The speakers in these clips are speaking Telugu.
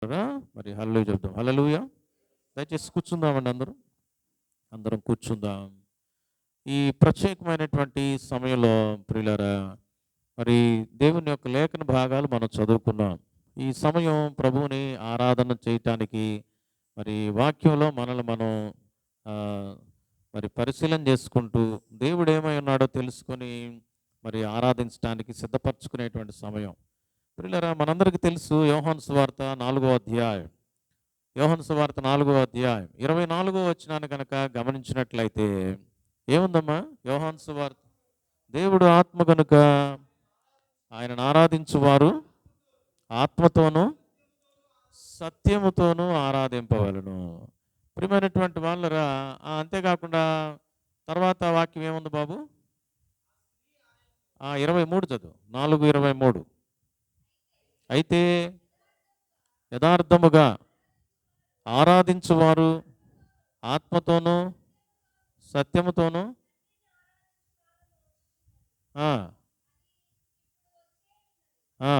మరి హల్లెలూయా చెప్దాం. హల్లెలూయా. దయచేసి కూర్చుందామండి అందరం. అందరం కూర్చుందాం. ఈ ప్రత్యేకమైనటువంటి సమయంలో ప్రియులారా, మరి దేవుని యొక్క లేఖన భాగాలు మనం చదువుకున్నాం. ఈ సమయం ప్రభువుని ఆరాధన చేయటానికి, మరి వాక్యంలో మనల్ని మనం ఆ, మరి పరిశీలన చేసుకుంటూ దేవుడు ఏమై ఉన్నాడో తెలుసుకొని మరి ఆరాధించడానికి సిద్ధపరచుకునేటువంటి సమయం. ప్రియులారా, మనందరికీ తెలుసు యోహాను సువార్త 4వ అధ్యాయం. యోహాను సువార్త 4వ అధ్యాయం 24వ వచనాన్ని కనుక గమనించినట్లయితే ఏముందమ్మా? యోహాను సువార్త, దేవుడు ఆత్మ కనుక ఆయనను ఆరాధించువారు ఆత్మతోనూ సత్యముతోనూ ఆరాధింపవలను. ప్రియమైనటువంటి వాళ్ళరా, అంతేకాకుండా తర్వాత వాక్యం ఏముంది బాబు? 23 చదువు. 4:23. అయితే యథార్థముగా ఆరాధించువారు ఆత్మతోనూ సత్యముతోనూ ఆ, ఆ,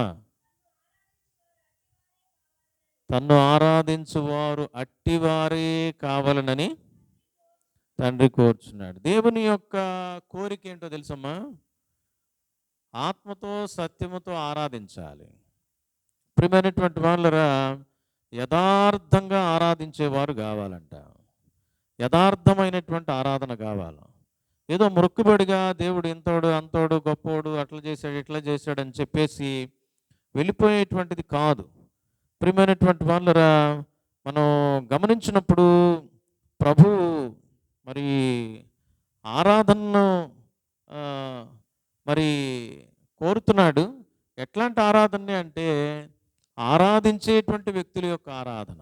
తన్ను ఆరాధించువారు అట్టివారే కావాలనని తండ్రి కోరుచున్నాడు. దేవుని యొక్క కోరిక ఏంటో తెలుసమ్మా? ఆత్మతో సత్యముతో ఆరాధించాలి. ప్రియమైనటువంటి వాళ్ళరా, యథార్థంగా ఆరాధించేవారు కావాలంట. యథార్థమైనటువంటి ఆరాధన కావాలి. ఏదో మొక్కుబడిగా దేవుడు ఇంతోడు అంతోడు గొప్పోడు అట్లా చేశాడు ఇట్లా చేశాడు అని చెప్పేసి వెళ్ళిపోయేటువంటిది కాదు. ప్రియమైనటువంటి వాళ్ళరా, మనం గమనించినప్పుడు ప్రభు మరి ఆరాధనను ఆ, మరి కోరుతున్నాడు. ఎట్లాంటి ఆరాధన అంటే ఆరాధించేటువంటి వ్యక్తుల యొక్క ఆరాధన.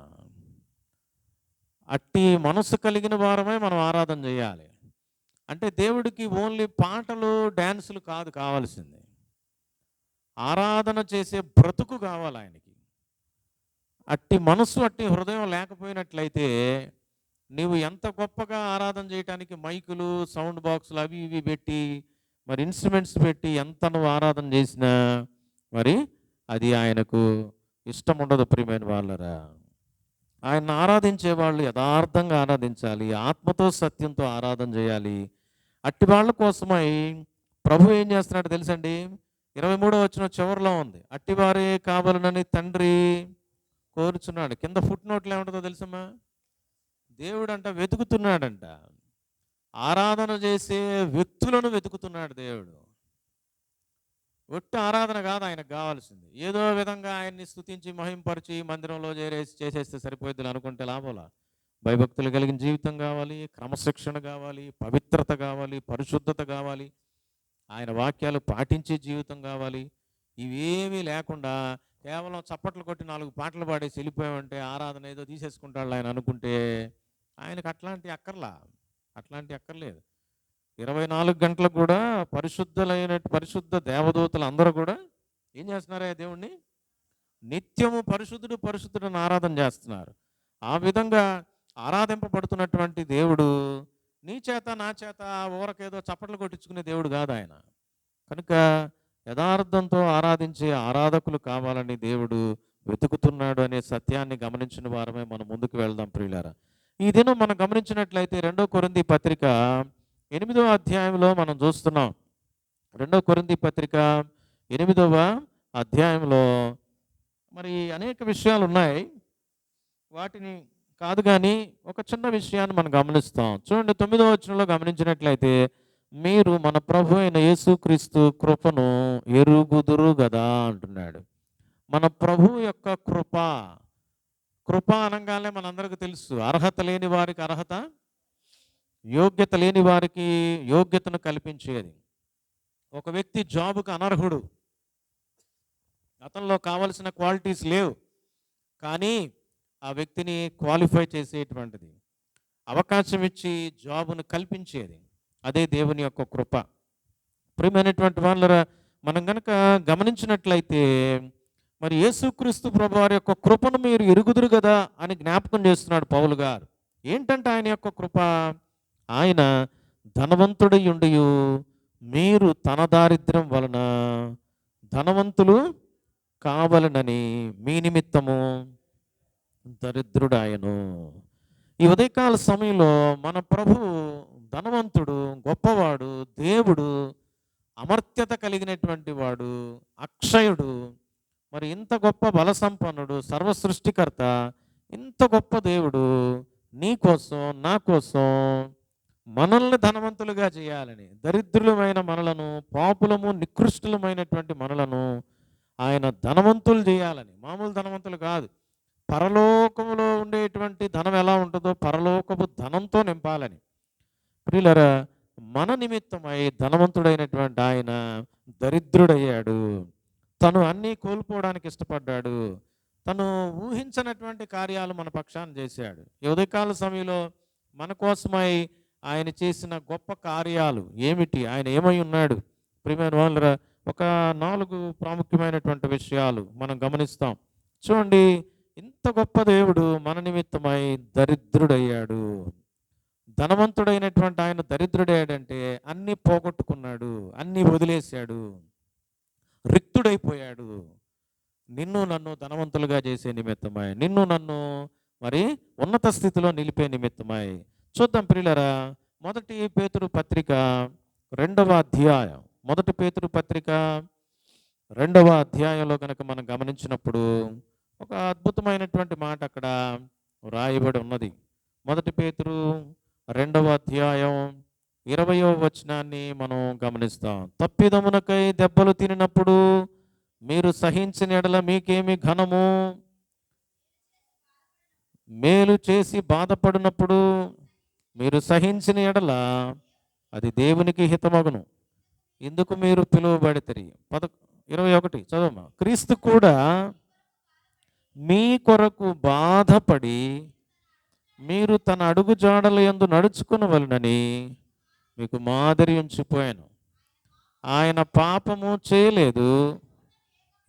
అట్టి మనసు కలిగిన వారమే మనం ఆరాధన చేయాలి. అంటే దేవుడికి ఓన్లీ పాటలు డ్యాన్సులు కాదు కావాల్సింది, ఆరాధన చేసే బ్రతుకు కావాలి ఆయనకి. అట్టి మనసు అట్టి హృదయం లేకపోయినట్లయితే నీవు ఎంత గొప్పగా ఆరాధన చేయటానికి మైకులు సౌండ్ బాక్సులు అవి ఇవి పెట్టి మరి ఇన్స్ట్రుమెంట్స్ పెట్టి ఎంత నువ్వు ఆరాధన చేసినా మరి అది ఆయనకు ఇష్టం ఉండదు. ప్రియమైన వాళ్ళరా, ఆయన ఆరాధించే వాళ్ళు యథార్థంగా ఆరాధించాలి, ఆత్మతో సత్యంతో ఆరాధన చేయాలి. అట్టి వాళ్ళ కోసమై ప్రభు ఏం చేస్తున్నాడు తెలుసండి? 23వ వచనం చివరిలో ఉంది, అట్టివారే కావాలనని తండ్రి కోరుచున్నాడు. కింద ఫుట్ నోట్లో ఏముంటుందో తెలుసమ్మా? దేవుడు అంట వెతుకుతున్నాడంట, ఆరాధన చేసే వ్యక్తులను వెతుకుతున్నాడు దేవుడు. ఒట్టి ఆరాధన కాదు ఆయనకు కావాల్సింది. ఏదో విధంగా ఆయన్ని స్తుతించి మహింపరిచి మందిరంలో చేసేస్తే సరిపోద్దులు అనుకుంటే లాభంలా. భయభక్తులు కలిగిన జీవితం కావాలి, క్రమశిక్షణ కావాలి, పవిత్రత కావాలి, పరిశుద్ధత కావాలి, ఆయన వాక్యాలు పాటించే జీవితం కావాలి. ఇవేమీ లేకుండా కేవలం చప్పట్లు కొట్టి 4 పాటలు పాడేసి వెళ్ళిపోయామంటే ఆరాధన ఏదో తీసేసుకుంటాడు ఆయన అనుకుంటే ఆయనకు అట్లాంటి అక్కర్లేదు. 24 గంటలకు కూడా పరిశుద్ధ దేవదూతలు అందరూ కూడా ఏం చేస్తున్నారా దేవుణ్ణి? నిత్యము పరిశుద్ధుడు ఆరాధన చేస్తున్నారు. ఆ విధంగా ఆరాధింపబడుతున్నటువంటి దేవుడు నీ చేత నా చేత ఊరకేదో చప్పట్లు కొట్టించుకునే దేవుడు కాదు ఆయన. కనుక యథార్థంతో ఆరాధించే ఆరాధకులు కావాలని దేవుడు వెతుకుతున్నాడు అనే సత్యాన్ని గమనించిన వారమే మనం ముందుకు వెళ్దాం ప్రియులారా. ఈ దినం మనం గమనించినట్లయితే 2 కొరింథీ పత్రిక 8వ అధ్యాయంలో మనం చూస్తున్నాం. 2 కొరింథీ పత్రిక 8వ అధ్యాయంలో మరి అనేక విషయాలు ఉన్నాయి. వాటిని కాదు కానీ ఒక చిన్న విషయాన్ని మనం గమనిస్తాం. చూడండి, 9వ వచనంలో గమనించినట్లయితే మీరు మన ప్రభు అయిన యేసుక్రీస్తు కృపను ఎరుగుదురు కదా అంటున్నాడు. మన ప్రభు యొక్క కృప అనగానే మనందరికీ తెలుసు, అర్హత లేని వారికి అర్హత, యోగ్యత లేని వారికి యోగ్యతను కల్పించేది. ఒక వ్యక్తి జాబుకు అనర్హుడు, అతనిలో కావలసిన క్వాలిటీస్ లేవు, కానీ ఆ వ్యక్తిని క్వాలిఫై చేసేటువంటిది, అవకాశం ఇచ్చి జాబును కల్పించేది, అదే దేవుని యొక్క కృప. ప్రియమైనటువంటి వాళ్ళరా, మనం కనుక గమనించినట్లయితే మరి యేసుక్రీస్తు ప్రభువారి యొక్క కృపను మీరు ఎరుగుదురు కదా అని జ్ఞాపకం చేస్తున్నాడు పౌలు గారు. ఏంటంటే ఆయన యొక్క కృప, ఆయన ధనవంతుడై ఉండి మీరు తన దారిద్ర్యం వలన ధనవంతులు కావాలనని మీ నిమిత్తము దరిద్రుడాయను. ఈ ఉదయకాల సమయంలో మన ప్రభువు ధనవంతుడు, గొప్పవాడు, దేవుడు, అమర్త్యత కలిగినటువంటి వాడు, అక్షయుడు, మరి ఇంత గొప్ప బల సంపన్నుడు, సర్వ సృష్టికర్త, ఇంత గొప్ప దేవుడు నీ కోసం, నా కోసం మనల్ని ధనవంతులుగా చేయాలని, దరిద్రులమైన మనలను, పాపులము నికృష్టులమైనటువంటి మనలను ఆయన ధనవంతులు చేయాలని, మామూలు ధనవంతులు కాదు, పరలోకములో ఉండేటువంటి ధనం ఎలా ఉంటుందో పరలోకపు ధనంతో నింపాలని. ప్రియులరా, మన నిమిత్తమై ధనవంతుడైనటువంటి ఆయన దరిద్రుడయ్యాడు. తను అన్నీ కోల్పోవడానికి ఇష్టపడ్డాడు. తను ఊహించినటువంటి కార్యాలు మన పక్షాన చేశాడు. ఈ ఉదయకాల సమయంలో మన కోసమై ఆయన చేసిన గొప్ప కార్యాలు ఏమిటి, ఆయన ఏమై ఉన్నాడు? ప్రియమైన వాళ్ళరా, ఒక 4 ప్రాముఖ్యమైనటువంటి విషయాలు మనం గమనిస్తాం. చూడండి, ఇంత గొప్ప దేవుడు మన నిమిత్తమై దరిద్రుడయ్యాడు. ధనవంతుడైనటువంటి ఆయన దరిద్రుడయ్యాడంటే అన్నీ పోగొట్టుకున్నాడు, అన్నీ వదిలేశాడు, రిక్తుడైపోయాడు. నిన్ను నన్ను ధనవంతులుగా చేసే నిమిత్తమై, నిన్ను నన్ను మరి ఉన్నత స్థితిలో నిలిపే నిమిత్తమై. చూద్దాం ప్రియులరా, మొదటి పేతురు పత్రిక 2వ అధ్యాయం, మొదటి పేతురు పత్రిక 2వ అధ్యాయంలో కనుక మనం గమనించినప్పుడు ఒక అద్భుతమైనటువంటి మాట అక్కడ రాయబడి ఉన్నది. మొదటి పేతురు 2వ అధ్యాయం 20వ వచనాన్ని మనం గమనిస్తాం. తప్పిదమునకై దెబ్బలు తినినప్పుడు మీరు సహించిన ఎడల మీకేమి ఘనము? మేలు చేసి బాధపడినప్పుడు మీరు సహించిన ఎడల అది దేవునికి హితమగును. ఇందుకు మీరు పిలువబడితిరి. 21 చదవమ్మా. క్రీస్తు కూడా మీ కొరకు బాధపడి మీరు తన అడుగు జాడల యందు నడుచుకునవలెనని మీకు మాదిరి ఉంచిపోయాను. ఆయన పాపము చేయలేదు,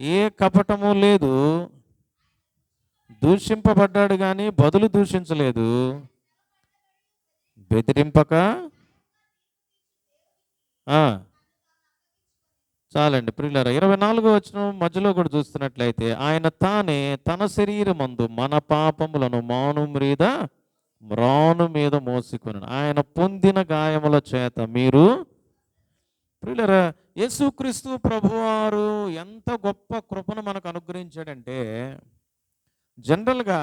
ఏ కపటము లేదు, దూషింపబడ్డాడు కానీ బదులు దూషించలేదు, బెదిరింపక చాలండి ప్రియులారా. 24వ వచనం మధ్యలో కూడా చూస్తున్నట్లయితే, ఆయన తానే తన శరీరమందు మన పాపములను మ్రాను మీద మోసుకొని ఆయన పొందిన గాయముల చేత మీరు. ప్రియులారా, యేసుక్రీస్తు ప్రభువారు ఎంత గొప్ప కృపను మనకు అనుగ్రహించాడంటే, జనరల్గా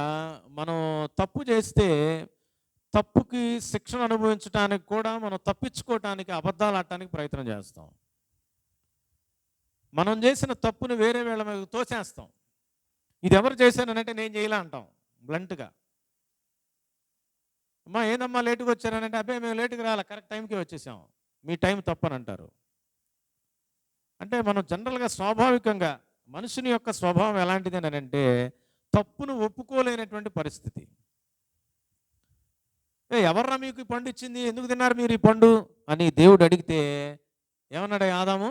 మనం తప్పు చేస్తే తప్పుకి శిక్షణ అనుభవించడానికి కూడా మనం తప్పించుకోవటానికి అబద్ధాలు ఆడటానికి ప్రయత్నం చేస్తాం. మనం చేసిన తప్పుని వేరే వేళ మీద తోసేస్తాం. ఇది ఎవరు చేశానంటే నేను చేయలే అంటాం బ్లంట్గా. అమ్మా ఏందమ్మా లేటుగా వచ్చారనంటే అబ్బాయి మేము లేటుగా రాలే, కరెక్ట్ టైంకి వచ్చేసాం, మీ టైం తప్పని అంటారు. అంటే మనం జనరల్గా స్వాభావికంగా మనుషుని యొక్క స్వభావం ఎలాంటిది అని అంటే తప్పును ఒప్పుకోలేనటువంటి పరిస్థితి. ఎవర్రా మీకు ఈ పండు ఇచ్చింది, ఎందుకు తిన్నారు మీరు ఈ పండు అని దేవుడు అడిగితే ఏమన్నాడు ఆదాము?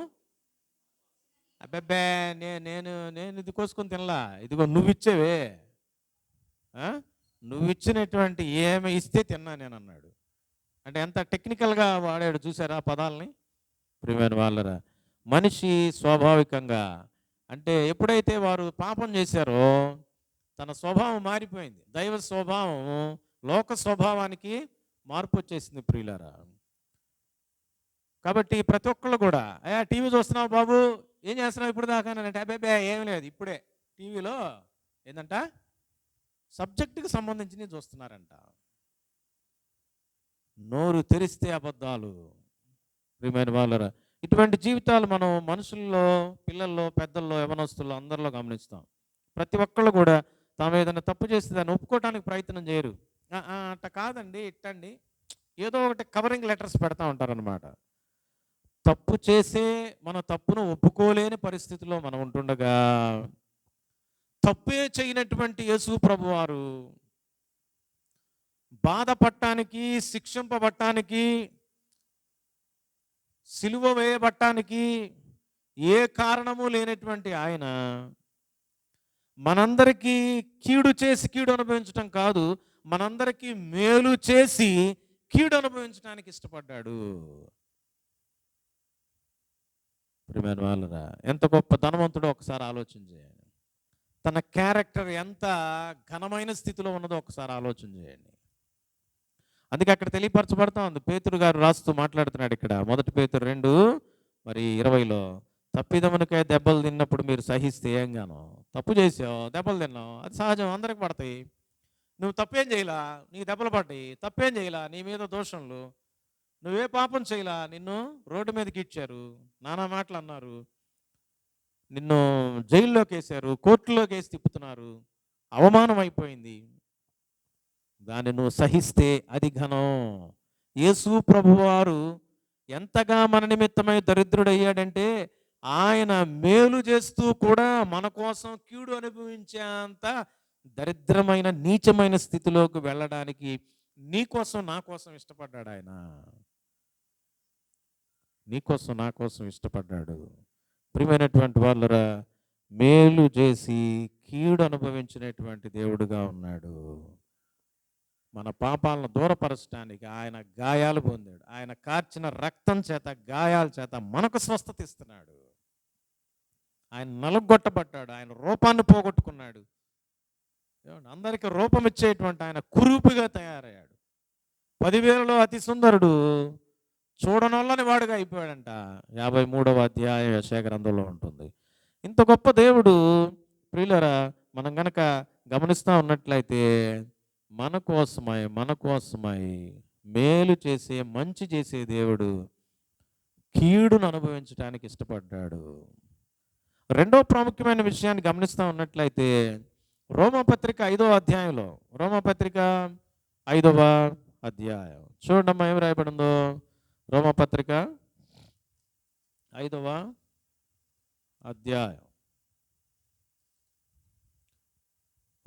అబ్బాబ్బే నేను నేను ఇది కోసుకొని తినలా, ఇదిగో నువ్వు ఇచ్చేవే, నువ్వు ఇచ్చినటువంటి ఏమి ఇస్తే తిన్నా నేను అన్నాడు. అంటే ఎంత టెక్నికల్గా వాడాడు చూసారా పదాలని. ప్రియమైన వాళ్ళరా, మనిషి స్వాభావికంగా అంటే ఎప్పుడైతే వారు పాపం చేశారో తన స్వభావం మారిపోయింది. దైవ స్వభావం లోక స్వభావానికి మార్పు వచ్చేసింది ప్రియులారా. కాబట్టి ప్రతి ఒక్కళ్ళు కూడా అయ్యా టీవీ చూస్తున్నావు బాబు, ఏం చేస్తున్నావు ఇప్పుడు దాకా అంటే అబ్బాయి ఏం లేదు, ఇప్పుడే టీవీలో ఏంటంట సబ్జెక్టుకి సంబంధించినవి చూస్తున్నారంట. నోరు తెరిస్తే అబద్ధాలు. ప్రియమైన వాళ్ళరా, ఇటువంటి జీవితాలు మనం మనుషుల్లో, పిల్లల్లో, పెద్దల్లో, యవనస్తుల్లో అందరిలో గమనిస్తాం. ప్రతి ఒక్కళ్ళు కూడా తాము ఏదైనా తప్పు చేస్తే దాన్ని ఒప్పుకోవడానికి ప్రయత్నం చేయరు. అట్ట కాదండి, ఇట్టండి, ఏదో ఒకటి కవరింగ్ లెటర్స్ పెడతా ఉంటారనమాట. తప్పు చేసే మన తప్పును ఒప్పుకోలేని పరిస్థితిలో మనం ఉంటుండగా తప్పే చేయనటువంటి యేసు ప్రభువారు బాధపడటానికి, శిక్షింపబడటానికి, సిలువ వేయబడటానికి ఏ కారణము లేనటువంటి ఆయన మనందరికీ కీడు చేసి కీడు అనుభవించటం కాదు, మనందరికీ మేలు చేసి కీడు అనుభవించడానికి ఇష్టపడ్డాడు. ప్రియమైన వాళ్ళరా, ఎంత గొప్ప ధనవంతుడో ఒకసారి ఆలోచన చేయండి. తన క్యారెక్టర్ ఎంత ఘనమైన స్థితిలో ఉన్నదో ఒకసారి ఆలోచన చేయండి. అందుకే అక్కడ తెలియపరచబడతా ఉంది. పేతురు గారు రాస్తూ మాట్లాడుతున్నాడు ఇక్కడ 1 పేతురు 2:20లో, తప్పిదమునకే దెబ్బలు తిన్నప్పుడు మీరు సహిస్తే ఏం గాను, తప్పు చేసావు, దెబ్బలు తిన్నావు, అది సహజం, అందరికి పడతాయి. నువ్వు తప్పేం చేయలా, నీకు దెబ్బలు పడ్డాయి, తప్పేం చేయలా, నీ మీద దోషంలు, నువ్వే పాపం చేయలా, నిన్ను రోడ్డు మీదకి ఇచ్చారు, నానా మాటలు అన్నారు, నిన్ను జైల్లోకి వేశారు, కోర్టులోకి వేసి తిప్పుతున్నారు, అవమానం అయిపోయింది, దాన్ని నువ్వు సహిస్తే అది ఘనం. యేసు ప్రభువారు ఎంతగా మన నిమిత్తమై దరిద్రుడయ్యాడంటే, ఆయన మేలు చేస్తూ కూడా మన కోసం కీడు అనుభవించేంత దరిద్రమైన నీచమైన స్థితిలోకి వెళ్ళడానికి నీ కోసం నా కోసం ఇష్టపడ్డాడు. ఆయన నీ కోసం నా కోసం ఇష్టపడ్డాడు. ప్రియమైనటువంటి వాళ్ళరా, మేలు చేసి కీడు అనుభవించినటువంటి దేవుడుగా ఉన్నాడు. మన పాపాలను దూరపరచడానికి ఆయన గాయాలు పొందాడు. ఆయన కార్చిన రక్తం చేత, గాయాల చేత మనకు స్వస్థత ఇస్తున్నాడు. ఆయన నలుగొట్టబడ్డాడు, ఆయన రూపాన్ని పోగొట్టుకున్నాడు. అందరికీ రూపం ఇచ్చేటువంటి ఆయన కురూపిగా తయారయ్యాడు. 10,000లో అతి సుందరుడు చూడనొల్లని వాడుగా అయిపోయాడంట. 53వ అధ్యాయం యెషయా గ్రంథంలో ఉంటుంది. ఇంత గొప్ప దేవుడు ప్రియులరా, మనం గనక గమనిస్తూ ఉన్నట్లయితే మన కోసమై మేలు చేసే, మంచి చేసే దేవుడు కీడును అనుభవించడానికి ఇష్టపడ్డాడు. రెండో ప్రాముఖ్యమైన విషయాన్ని గమనిస్తూ ఉన్నట్లయితే రోమాపత్రిక 5వ అధ్యాయంలో, రోమాపత్రిక 5వ అధ్యాయం చూడమ్మా, ఏం రాయబడిందో. రోమాపత్రిక 5వ అధ్యాయం,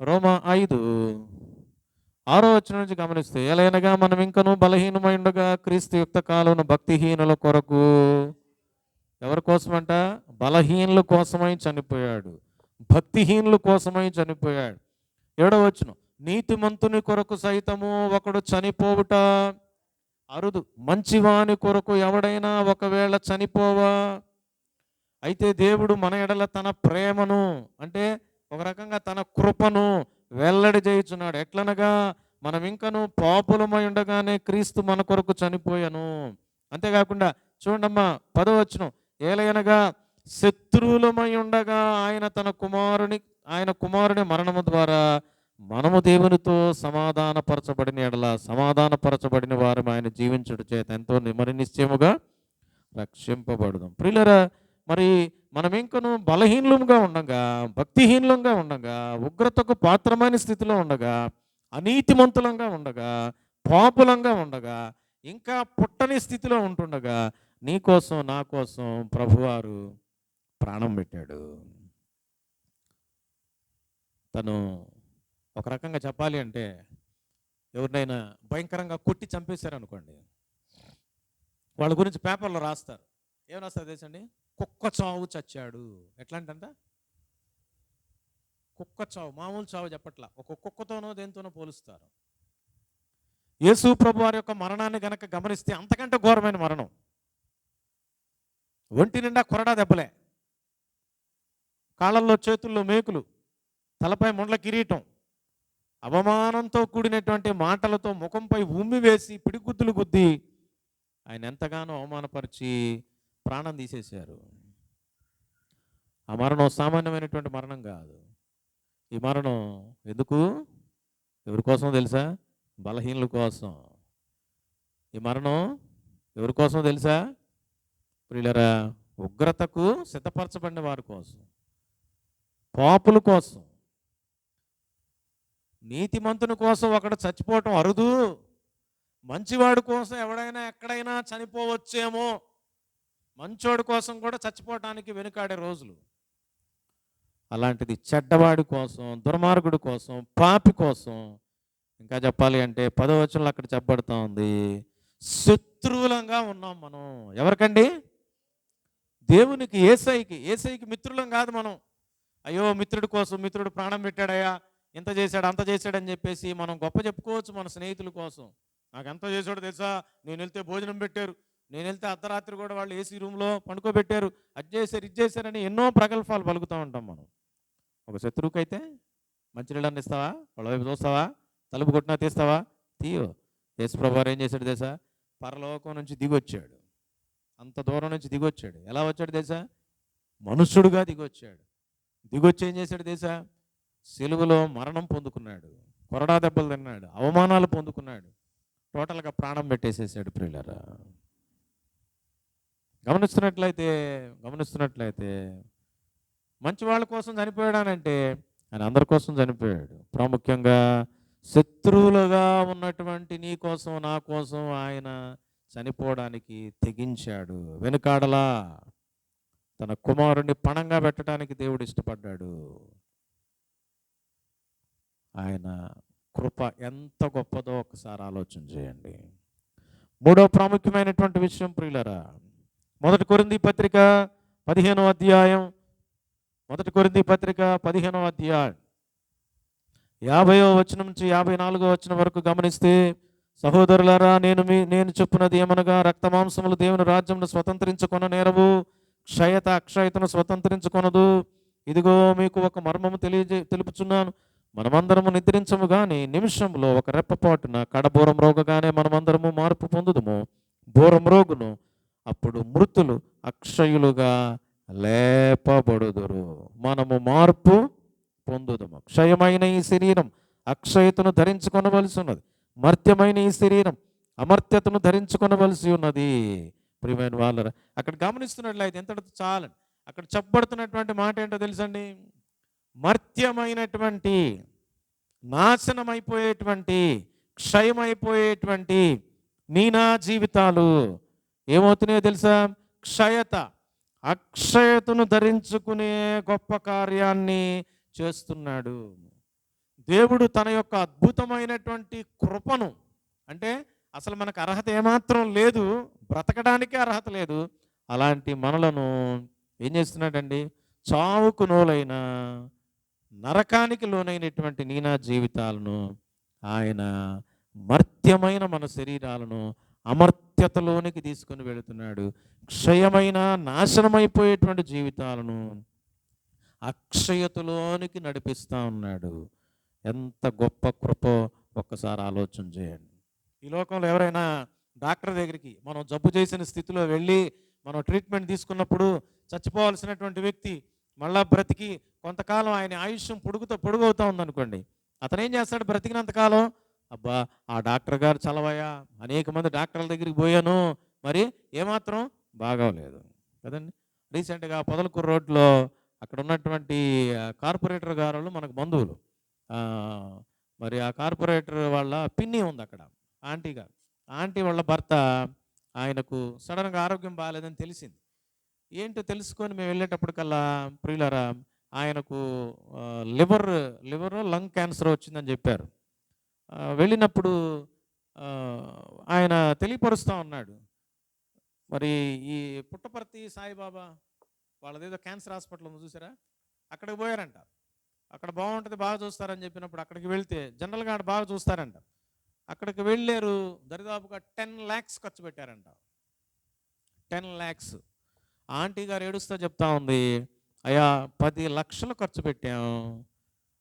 రోమా 5:6 వచనం నుంచి గమనిస్తే, ఎలయనగా మనం ఇంకనూ బలహీనమై ఉండగా క్రీస్తు యుక్త కాలంలో భక్తిహీనుల కొరకు, ఎవరి కోసమంట? బలహీనుల కోసమై చనిపోయాడు, భక్తిహీనుల కోసమై చనిపోయాడు. 7వ వచనం, నీతిమంతుని కొరకు సైతము ఒకడు చనిపోవుట అరుదు, మంచివాని కొరకు ఎవడైనా ఒకవేళ చనిపోవా. అయితే దేవుడు మన ఎడల తన ప్రేమను, అంటే ఒక రకంగా తన కృపను వెల్లడి చేయుచున్నాడు. ఎట్లనగా మనం ఇంకను పాపులమై ఉండగానే క్రీస్తు మన కొరకు చనిపోయాను. అంతేకాకుండా చూడమ్మా 10వ వచనం, ఏలయనగా శత్రువులమై ఉండగా ఆయన కుమారుని మరణము ద్వారా మనము దేవునితో సమాధానపరచబడిన ఎడల, సమాధానపరచబడిన వారు ఆయన జీవించుట చేత ఎంతో మరి నిశ్చయముగా రక్షింపబడదాం. ప్రియులరా, మరి మనం ఇంకను బలహీనులంగా ఉండగా, భక్తిహీనులంగా ఉండగా, ఉగ్రతకు పాత్రమైన స్థితిలో ఉండగా, అనీతిమంతులంగా ఉండగా, పాపులంగా ఉండగా, ఇంకా పుట్టని స్థితిలో ఉంటుండగా నీ కోసం నా కోసం ప్రభువారు ప్రాణం పెట్టాడు. తను ఒక రకంగా చెప్పాలి అంటే, ఎవరినైనా భయంకరంగా కొట్టి చంపేశారనుకోండి, వాళ్ళ గురించి పేపర్లో రాస్తారు. ఏం రాస్తారు తెలుసండి? కుక్క చావు చచ్చాడు. ఎట్లాంటంట? కుక్క చావు, మామూలు చావు చెప్పట్లా, ఒక కుక్కతోనో దేనితోనో పోలుస్తారు. యేసు ప్రభు వారి యొక్క మరణాన్ని గనక గమనిస్తే అంతకంటే ఘోరమైన మరణం. ఒంటి నిండా కొరడా దెబ్బలే, కాళ్ళల్లో చేతుల్లో మేకులు, తలపై ముండ్ల కిరీటం, అవమానంతో కూడినటువంటి మాటలతో ముఖంపై ఉమ్మి వేసి పిడిగుద్దులు గుద్ది ఆయన ఎంతగానో అవమానపరిచి ప్రాణం తీసేశారు. ఆ మరణం సామాన్యమైనటువంటి మరణం కాదు. ఈ మరణం ఎందుకు, ఎవరి కోసం తెలుసా? బలహీనుల కోసం. ఈ మరణం ఎవరి కోసం తెలుసా ప్రియులరా? ఉగ్రతకు సిద్ధపరచబడిన వారి కోసం, పాపుల కోసం. నీతిమంతుని కోసం ఒకడు చచ్చిపోవటం అరుదు, మంచివాడి కోసం ఎవడైనా ఎక్కడైనా చనిపోవచ్చేమో, మంచోడి కోసం కూడా చచ్చిపోవటానికి వెనుకాడే రోజులు. అలాంటిది చెడ్డవాడి కోసం, దుర్మార్గుడి కోసం, పాపి కోసం, ఇంకా చెప్పాలి అంటే 10వ వచనంలో అక్కడ చెప్పబడుతూ ఉంది, శత్రువులంగా ఉన్నాం మనం. ఎవరికండి? దేవునికి, ఏసైకి మిత్రులం కాదు మనం. అయ్యో మిత్రుడి కోసం, మిత్రుడు ప్రాణం పెట్టాడయ్యా, ఇంత చేశాడు అంత చేశాడని చెప్పేసి మనం గొప్ప చెప్పుకోవచ్చు మన స్నేహితుల కోసం. నాకు ఎంత చేశాడో తెలుసా, నేను వెళ్తే భోజనం పెట్టారు, నేను వెళ్తే అర్ధరాత్రి కూడా వాళ్ళు ఏసీ రూమ్లో పండుకోబెట్టారు, అది చేశారు ఇది చేశారని ఎన్నో ప్రగల్భాలు పలుకుతూ ఉంటాం మనం. ఒక శత్రువుకైతే మంచినీళ్ళని ఇస్తావా? వాళ్ళ వైపు చూస్తావా? తలుపు కొట్టినా తీస్తావా? తీయో. యేసుప్రభువారు ఏం చేశాడు తెలుసా? పరలోకం నుంచి దిగొచ్చాడు. అంత దూరం నుంచి దిగొచ్చాడు. ఎలా వచ్చాడు తెలుసా? మనుష్యుడుగా దిగొచ్చాడు. దిగొచ్చి ఏం చేశాడు తెలుసా? సిలువలో మరణం పొందుకున్నాడు, కొరడా దెబ్బలు తిన్నాడు, అవమానాలు పొందుకున్నాడు, టోటల్గా ప్రాణం పెట్టేసేసాడు. ప్రియులారా, గమనిస్తున్నట్లయితే మంచి వాళ్ళ కోసం చనిపోయాడానంటే ఆయన అందరి కోసం చనిపోయాడు. ప్రాముఖ్యంగా శత్రువులుగా ఉన్నటువంటి నీ కోసం, నా కోసం ఆయన చనిపోవడానికి తెగించాడు. వెనుకాడలా తన కుమారుణ్ణి పణంగా పెట్టడానికి దేవుడు ఇష్టపడ్డాడు. ఆయన కృప ఎంత గొప్పదో ఒకసారి ఆలోచన చేయండి. మూడో ప్రాముఖ్యమైనటువంటి విషయం ప్రియులరా, 1 కొరింథీ పత్రిక 15వ అధ్యాయం, 1 కొరింథీ పత్రిక 15వ అధ్యాయం 50వ వచనం నుంచి 54వ వచనం వరకు గమనిస్తే, సహోదరులారా, నేను చెప్పున్నది ఏమనగా, రక్తమాంసములు దేవుని రాజ్యమును స్వతంత్రించుకొన నేరవు, క్షయత అక్షయతను స్వతంత్రించుకొనదు. ఇదిగో మీకు ఒక మర్మము తెలుపుచున్నాను. మనమందరము నిద్రించము గాని నిమిషంలో ఒక రెప్పపాటున కడబూరం రోగగానే మనమందరము మార్పు పొందుదుము. బూరం రోగును, అప్పుడు మృతులు అక్షయులుగా లేపబడుదురు. మనము మార్పు పొందుదము. క్షయమైన ఈ శరీరం అక్షయతను ధరించుకొనవలసి ఉన్నది, మర్త్యమైన ఈ శరీరం అమర్త్యతను ధరించుకొనవలసి ఉన్నది. ప్రియమైన వాళ్ళరా, అక్కడ గమనిస్తున్నట్లయితే ఎంతటితో చాలండి. అక్కడ చెప్పబడుతున్నటువంటి మాట ఏంటో తెలుసండి? మర్త్యమైనటువంటి, నాశనమైపోయేటువంటి, క్షయమైపోయేటువంటి నా జీవితాలు ఏమవుతున్నాయో తెలుసా? క్షయత అక్షయతను ధరించుకునే గొప్ప కార్యాన్ని చేస్తున్నాడు దేవుడు. తన యొక్క అద్భుతమైనటువంటి కృపను, అంటే అసలు మనకు అర్హత ఏమాత్రం లేదు, బ్రతకడానికే అర్హత లేదు, అలాంటి మనలను ఏం చేస్తున్నాడండి? చావుకు లోనైన, నరకానికి లోనైనటువంటి నా జీవితాలను ఆయన మర్త్యమైన మన శరీరాలను అమర్త్యతలోనికి తీసుకొని వెళుతున్నాడు. క్షయమైన, నాశనమైపోయేటువంటి జీవితాలను అక్షయతలోనికి నడిపిస్తూ ఉన్నాడు. ఎంత గొప్ప కృపో ఒక్కసారి ఆలోచన చేయండి. ఈ లోకంలో ఎవరైనా డాక్టర్ దగ్గరికి మనం జబ్బు చేసిన స్థితిలో వెళ్ళి మనం ట్రీట్మెంట్ తీసుకున్నప్పుడు చచ్చిపోవాల్సినటువంటి వ్యక్తి మళ్ళా బ్రతికి కొంతకాలం ఆయన ఆయుష్యం పొడుగవుతూ ఉందనుకోండి, అతను ఏం చేస్తాడు? బ్రతికినంతకాలం, అబ్బా ఆ డాక్టర్ గారు చలవయ్యా, అనేక మంది డాక్టర్ల దగ్గరికి పోయాను, మరి ఏమాత్రం బాగోలేదు కదండి. రీసెంట్గా పొదలకూరు రోడ్లో అక్కడ ఉన్నటువంటి కార్పొరేటర్ గారు మనకు బంధువులు, మరి ఆ కార్పొరేటర్ వాళ్ళ పిన్ని ఉంది అక్కడ, ఆంటీ వాళ్ళ భర్త, ఆయనకు సడన్గా ఆరోగ్యం బాగాలేదని తెలిసింది. ఏంటో తెలుసుకొని మేము వెళ్ళేటప్పటికల్లా ప్రియులారా, ఆయనకు లివర్ లంగ్ క్యాన్సర్ వచ్చిందని చెప్పారు. వెళ్ళినప్పుడు ఆయన తెలియపరుస్తూ ఉన్నాడు, మరి ఈ పుట్టపర్తి సాయిబాబా వాళ్ళదేదో క్యాన్సర్ హాస్పిటల్ ఉంది చూసారా, అక్కడికి పోయారంట. అక్కడ బాగుంటుంది, బాగా చూస్తారని చెప్పినప్పుడు అక్కడికి వెళ్తే జనరల్గా ఆడ బాగా చూస్తారంట. అక్కడికి వెళ్ళారు, దరిదాపుగా 10 lakhs ఖర్చు పెట్టారంట. 10 lakhs. ఆంటీ గారు ఏడుస్తూ చెప్తా ఉంది, అయ్యా 10 లక్షలు ఖర్చు పెట్టాం,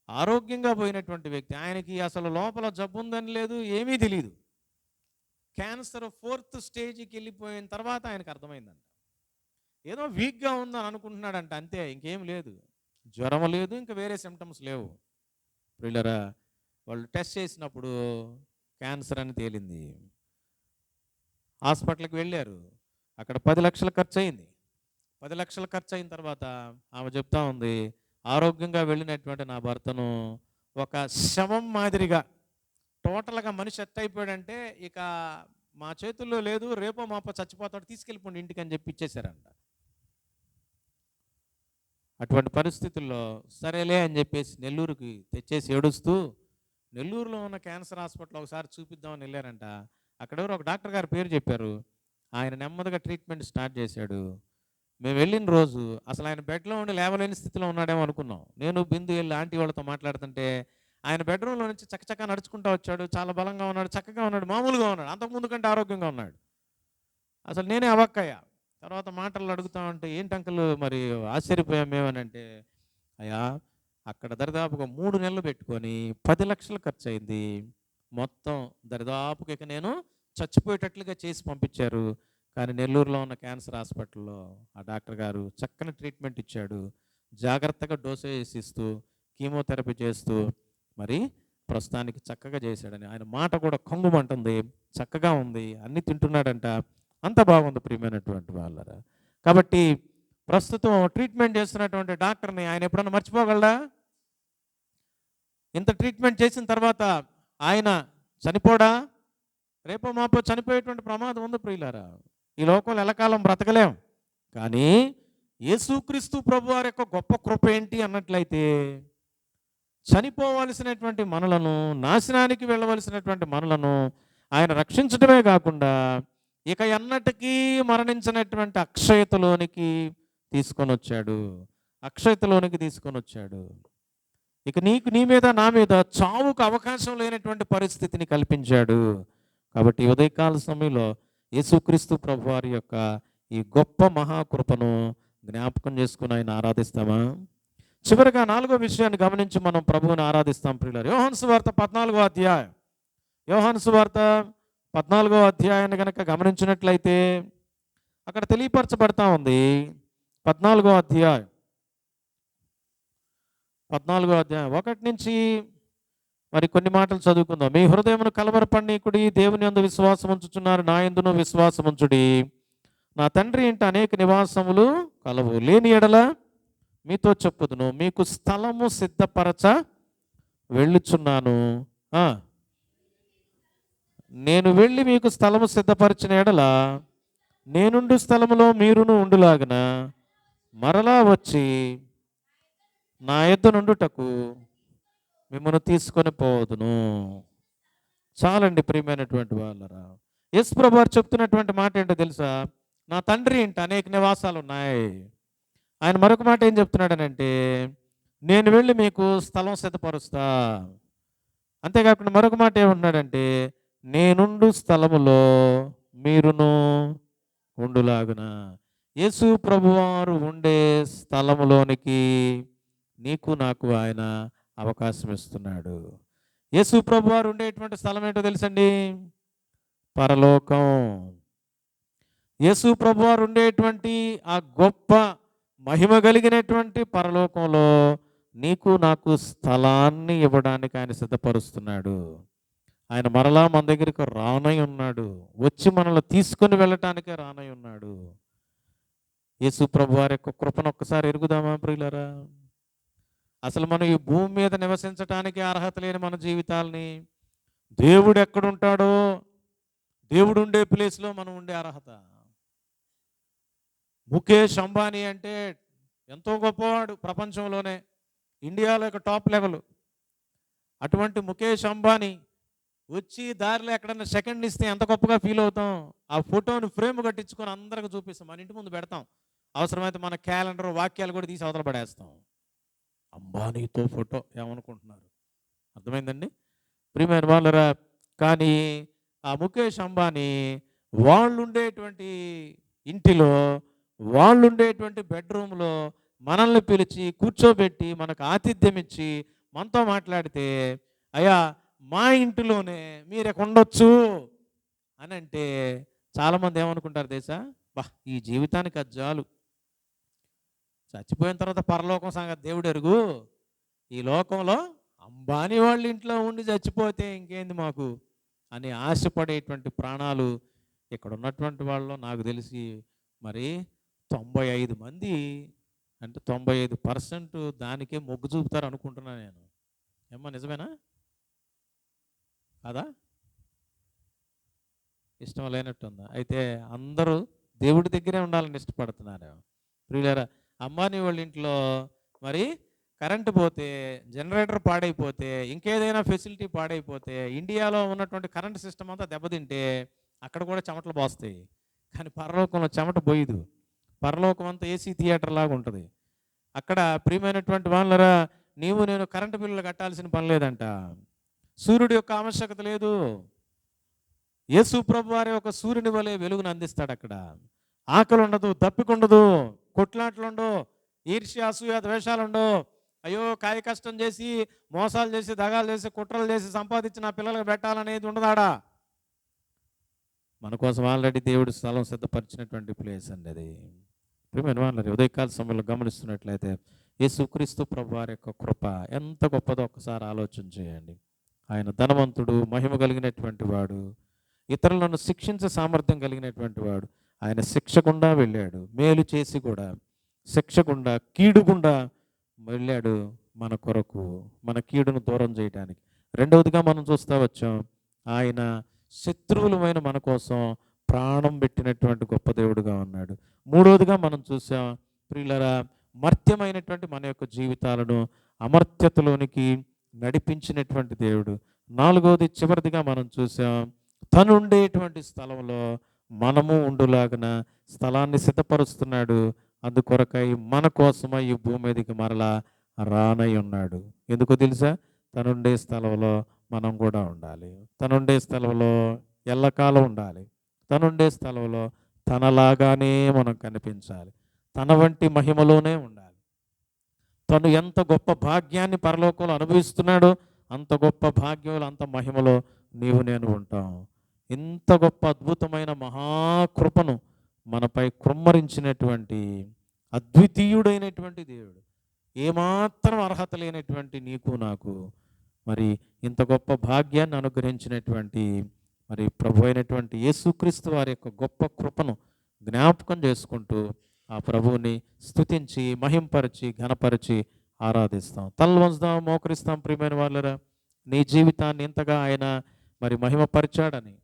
ఆరోగ్యంగా పోయినటువంటి వ్యక్తి, ఆయనకి అసలు లోపల జబ్బు ఉందని లేదు, ఏమీ తెలియదు. క్యాన్సర్ 4th స్టేజ్కి వెళ్ళిపోయిన తర్వాత ఆయనకు అర్థమైందంట. ఏదో వీక్గా ఉందని అనుకుంటున్నాడంట, అంతే, ఇంకేం లేదు, జ్వరం లేదు, ఇంకా వేరే సిమ్టమ్స్ లేవు. ప్రియులరా, వాళ్ళు టెస్ట్ చేసినప్పుడు క్యాన్సర్ అని తేలింది. హాస్పిటల్కి వెళ్ళారు, అక్కడ 10 లక్షలు ఖర్చు అయింది. 10 లక్షలు ఖర్చు అయిన తర్వాత ఆమె చెప్తా ఉంది, ఆరోగ్యంగా వెళ్ళినటువంటి నా భర్తను ఒక శవం మాదిరిగా టోటల్గా మనిషి ఎట్టయిపోయాడంటే ఇక మా చేతుల్లో లేదు, రేపో మాపో చచ్చిపోతాడు, తీసుకెళ్ళిపోండి ఇంటికి అని చెప్పి ఇచ్చేశారంట. అటువంటి పరిస్థితుల్లో సరేలే అని చెప్పేసి నెల్లూరుకి తెచ్చేసి ఏడుస్తూ, నెల్లూరులో ఉన్న క్యాన్సర్ హాస్పిటల్ ఒకసారి చూపిద్దామని వెళ్ళారంట. అక్కడెవరు ఒక డాక్టర్ గారి పేరు చెప్పారు, ఆయన నెమ్మదిగా ట్రీట్మెంట్ స్టార్ట్ చేశాడు. మేము వెళ్ళిన రోజు అసలు ఆయన బెడ్లో ఉండి లేవలేని స్థితిలో ఉన్నాడేమో అనుకున్నాం. నేను బిందు వెళ్ళి ఆంటీ వాళ్ళతో మాట్లాడుతుంటే ఆయన బెడ్రూమ్లో నుంచి చక్కచక్క నడుచుకుంటూ వచ్చాడు, చాలా బలంగా ఉన్నాడు, చక్కగా ఉన్నాడు, మామూలుగా ఉన్నాడు, అంతకుముందు కంటే ఆరోగ్యంగా ఉన్నాడు. అసలు నేనే అవాక్కయ్యా. తర్వాత మాటలు అడుగుతా ఉంటే, ఏంటి అంకుల్ మరి ఆశ్చర్యపోయాం మేమని అంటే, అయ్యా అక్కడ దరిదాపుగా 3 నెలలు పెట్టుకొని 10 లక్షలు ఖర్చు అయింది. మొత్తం దరిదాపుగా ఇక నేను చచ్చిపోయేటట్లుగా చేసి పంపించారు. కానీ నెల్లూరులో ఉన్న క్యాన్సర్ హాస్పిటల్‌లో ఆ డాక్టర్ గారు చక్కని ట్రీట్మెంట్ ఇచ్చాడు. జాగ్రత్తగా డోసేజ్ ఇస్తూ, కీమోథెరపీ చేస్తూ మరి ప్రస్తుతానికి చక్కగా చేశాడని ఆయన మాట కూడా కొంగుమంటుంది. చక్కగా ఉంది. అన్నీ తింటున్నాడంట. అంత బాగుంది ప్రియమైనటువంటి వాళ్ళరా. కాబట్టి ప్రస్తుతం ట్రీట్మెంట్ చేస్తున్నటువంటి డాక్టర్‌ని ఆయన ఎప్పుడన్నా మర్చిపోగలడా? ఇంత ట్రీట్మెంట్ చేసిన తర్వాత ఆయన చనిపోడా? రేపో మాపో చనిపోయేటువంటి ప్రమాదం ఉంది ప్రియులారా. ఈ లోకంలో ఎల్లకాలం బ్రతకలేం. కానీ యేసుక్రీస్తు ప్రభువారి యొక్క గొప్ప కృప ఏంటి అన్నట్లయితే, చనిపోవలసినటువంటి మనలను, నాశనానికి వెళ్ళవలసినటువంటి మనలను ఆయన రక్షించడమే కాకుండా ఇక ఎన్నటికీ మరణించినటువంటి అక్షయతలోనికి తీసుకొని వచ్చాడు. అక్షయతలోనికి తీసుకొని వచ్చాడు. ఇక నీ మీద నా మీద చావుకు అవకాశం లేనటువంటి పరిస్థితిని కల్పించాడు. కాబట్టి ఈ ఉదయకాల సమయంలో యేసుక్రీస్తు ప్రభువారి యొక్క ఈ గొప్ప మహాకృపను జ్ఞాపకం చేసుకుని ఆయన ఆరాధిస్తామా? చివరిగా 4వ విషయాన్ని గమనించి మనం ప్రభువుని ఆరాధిస్తాం ప్రియులారా. యోహాను సువార్త 14వ అధ్యాయం. యోహాను సువార్త 14వ అధ్యాయాన్ని కనుక గమనించినట్లయితే అక్కడ తెలియపరచబడతా ఉంది. 14వ అధ్యాయం 1 నుంచి మరి కొన్ని మాటలు చదువుకుందాం. మీ హృదయమును కలవరపడనీకుడి, దేవుని యందు విశ్వాసం ఉంచుచున్నారు, నా యందును విశ్వాసం ఉంచుడి. నా తండ్రి ఇంట అనేక నివాసములు కలవు. లేని ఎడల మీతో చెప్పుదును, మీకు స్థలము సిద్ధపరచ వెళ్ళుచున్నాను. నేను వెళ్ళి మీకు స్థలము సిద్ధపరిచిన ఎడల నేనుండు స్థలములో మీరును ఉండులాగున మరలా వచ్చి నా యొద్ద నుండుటకు మిమ్మల్ని తీసుకొని పోదును. చాలండి ప్రియమైనటువంటి వాళ్ళరా. యేసు ప్రభువారు చెప్తున్నటువంటి మాట ఏంటో తెలుసా? నా తండ్రి ఇంట అనేక నివాసాలు ఉన్నాయి. ఆయన మరొక మాట ఏం చెప్తున్నాడనంటే, నేను వెళ్ళి మీకు స్థలం సిద్ధపరుస్తా. అంతేకాకుండా మరొక మాట ఏమంటున్నాడంటే, నేనుండు స్థలములో మీరును ఉండులాగున. యేసు ప్రభువారు ఉండే స్థలములోనికి నీకు నాకు ఆయన అవకాశం ఇస్తున్నాడు. యేసు ప్రభువారు ఉండేటువంటి స్థలం ఏంటో తెలుసండి? పరలోకం. యేసు ప్రభువారు ఉండేటువంటి ఆ గొప్ప మహిమ కలిగినటువంటి పరలోకంలో నీకు నాకు స్థలాన్ని ఇవ్వడానికి ఆయన సిద్ధపరుస్తున్నాడు. ఆయన మరలా మన దగ్గరికి రానై ఉన్నాడు. వచ్చి మనల్ని తీసుకొని వెళ్ళటానికే రానై ఉన్నాడు. యేసు ప్రభువారి యొక్క కృపను ఒక్కసారి ఎరుగుదామా ప్రియులారా? అసలు మనం ఈ భూమి మీద నివసించటానికి అర్హత లేని మన జీవితాలని దేవుడు ఎక్కడుంటాడో, దేవుడు ఉండే ప్లేస్లో మనం ఉండే అర్హత. ముఖేష్ అంబానీ అంటే ఎంతో గొప్పవాడు ప్రపంచంలోనే, ఇండియాలో ఒక టాప్ లెవెల్. అటువంటి ముఖేష్ అంబానీ వచ్చి దారిలో ఎక్కడన్నా సెకండ్ ఇస్తే ఎంత గొప్పగా ఫీల్ అవుతాం. ఆ ఫోటోని ఫ్రేమ్ కట్టించుకొని అందరికి చూపిస్తాం, మన ఇంటి ముందు పెడతాం. అవసరమైతే మన క్యాలెండర్ వాక్యాలు కూడా తీసి అవతల పడేస్తాం. అంబానీతో ఫోటో ఏమనుకుంటున్నారు? అర్థమైందండి ప్రియమైన వాళ్ళరా? కానీ ఆ ముఖేష్ అంబానీ వాళ్ళు ఉండేటువంటి ఇంటిలో, వాళ్ళు ఉండేటువంటి బెడ్రూమ్లో మనల్ని పిలిచి కూర్చోబెట్టి మనకు ఆతిథ్యం ఇచ్చి మనతో మాట్లాడితే, అయ్యా మా ఇంటిలోనే మీరు ఎక్కడ ఉండొచ్చు అని అంటే చాలామంది ఏమనుకుంటారు తెలుసా? బా ఈ జీవితానికి అది చాలు, చచ్చిపోయిన తర్వాత పరలోకం సంగతి దేవుడు ఎరుగు, ఈ లోకంలో అంబానీ వాళ్ళ ఇంట్లో ఉండి చచ్చిపోతే ఇంకేంది మాకు అని ఆశపడేటువంటి ప్రాణాలు ఇక్కడ ఉన్నటువంటి వాళ్ళు నాకు తెలిసి మరి 95 మంది, అంటే 95% దానికే మొగ్గు చూపుతారు అనుకుంటున్నాను నేను. ఏమ్మా నిజమేనా కాదా? ఇష్టం లేనట్టుందా? అయితే అందరూ దేవుడి దగ్గరే ఉండాలని ఇష్టపడుతున్నారు ప్రియులారా. అంబానీ వాళ్ళ ఇంట్లో మరి కరెంటు పోతే, జనరేటర్ పాడైపోతే, ఇంకేదైనా ఫెసిలిటీ పాడైపోతే, ఇండియాలో ఉన్నటువంటి కరెంట్ సిస్టమ్ అంతా దెబ్బతింటే అక్కడ కూడా చెమటలు పోస్తాయి. కానీ పరలోకంలో చెమట పోయిదు. పరలోకం అంతా ఏసీ థియేటర్ లాగా ఉంటుంది. అక్కడ ప్రియమైనటువంటి వాళ్ళరా, నీవు నేను కరెంటు బిల్లులు కట్టాల్సిన పని లేదంట. సూర్యుడి యొక్క ఆవశ్యకత లేదు. యేసు ప్రభు వారి ఒక సూర్యుని వలె వెలుగును అందిస్తాడు. అక్కడ ఆకలి ఉండదు, దప్పిక ఉండదు, కొట్లాట్లు ఉండవు, ఈర్ష్య అసూయ ద్వేషాలు ఉండవు. అయ్యో కాయ కష్టం చేసి, మోసాలు చేసి, దగాలు చేసి, కుట్రలు చేసి సంపాదించి నా పిల్లలకు పెట్టాలనేది ఉండదాడా. మన కోసం ఆల్రెడీ దేవుడు స్థలం సిద్ధపరిచినటువంటి ప్లేస్ అండి అది. ప్రియమైన వాళ్ళని ఉదయకాల సమయంలో గమనిస్తున్నట్లయితే యేసుక్రీస్తు ప్రభు వారి యొక్క కృప ఎంత గొప్పదో ఒక్కసారి ఆలోచన చేయండి. ఆయన ధనవంతుడు, మహిమ కలిగినటువంటి వాడు, ఇతరులను శిక్షించే సామర్థ్యం కలిగినటువంటి వాడు. ఆయన శిక్ష గుండా వెళ్ళాడు, మేలు చేసి కూడా శిక్ష గుండా, కీడు గుండా వెళ్ళాడు మన కొరకు, మన కీడును దూరం చేయడానికి. రెండవదిగా మనం చూస్తూ వచ్చాం, ఆయన శత్రువులమైన మన కోసం ప్రాణం పెట్టినటువంటి గొప్ప దేవుడుగా ఉన్నాడు. మూడవదిగా మనం చూసాం ప్రియులరా, మర్త్యమైనటువంటి మన యొక్క జీవితాలను అమర్త్యతలోనికి నడిపించినటువంటి దేవుడు. నాలుగవది చివరిదిగా మనం చూసాం, తను ఉండేటువంటి స్థలంలో మనము ఉండులాగిన స్థలాన్ని సిద్ధపరుస్తున్నాడు. అందుకొరకై మన కోసమై ఈ భూమి మీదకి మరలా రానై ఉన్నాడు. ఎందుకో తెలుసా? తనుండే స్థలంలో మనం కూడా ఉండాలి. తనుండే స్థలంలో ఎల్లకాలం ఉండాలి. తనుండే స్థలంలో తనలాగానే మనం కనిపించాలి. తన వంటి మహిమలోనే ఉండాలి. తను ఎంత గొప్ప భాగ్యాన్ని పరలోకంలో అనుభవిస్తున్నాడో అంత గొప్ప భాగ్యంలో, అంత మహిమలో నీవు నేను ఉంటాం. ఇంత గొప్ప అద్భుతమైన మహాకృపను మనపై కుమ్మరించినటువంటి అద్వితీయుడైనటువంటి దేవుడు, ఏమాత్రం అర్హత లేనటువంటి నీకు నాకు మరి ఇంత గొప్ప భాగ్యాన్ని అనుగ్రహించినటువంటి మరి ప్రభు అయినటువంటి యేసుక్రీస్తు వారి యొక్క గొప్ప కృపను జ్ఞాపకం చేసుకుంటూ ఆ ప్రభువుని స్తుతించి, మహింపరిచి, ఘనపరిచి ఆరాధిస్తాం. తలలు వంచుదాం, మోకరిస్తాం. ప్రియమైన వాళ్ళరా, నీ జీవితాన్ని ఇంతగా ఆయన మరి మహిమపరిచాడని